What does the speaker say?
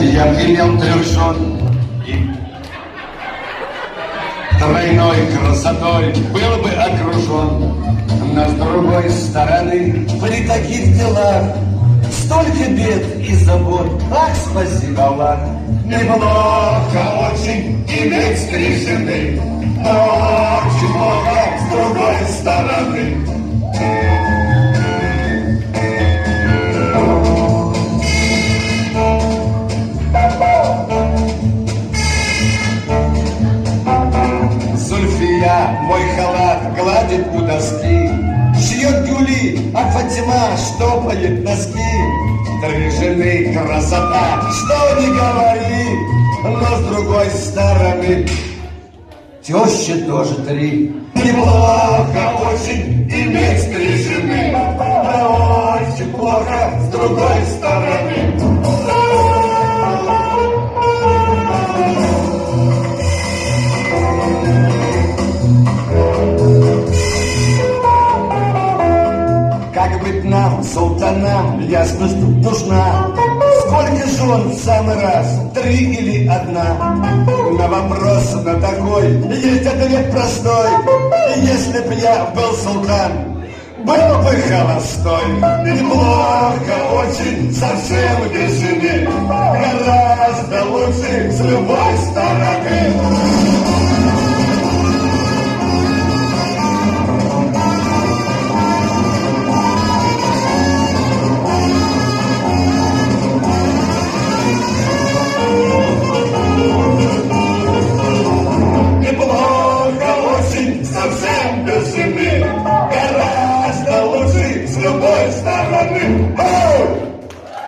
я б имел 3 жен и тройной красотой был бы окружен. Но с другой стороны, при таких делах столько бед и забот. Ах, спасибо, Аллах. Неплохо очень иметь 3 жены, но очень плохо с другой стороны. Зульфия мой халат гладит у доски, шьет тюли, а Фатима штопает носки. 3 жены красота, что ни говори, но с другой стороны теща тоже 3. Неплохо очень иметь 3 жены, но очень плохо с другой стороны. Как быть нам, султанам, ясность тут нужна. Сколько жен в самый раз, 3 или 1? На вопрос на такой есть ответ простой. Если б я был султан, был бы холостой. Неплохо очень, совсем без жены, гораздо лучше с любой стороны.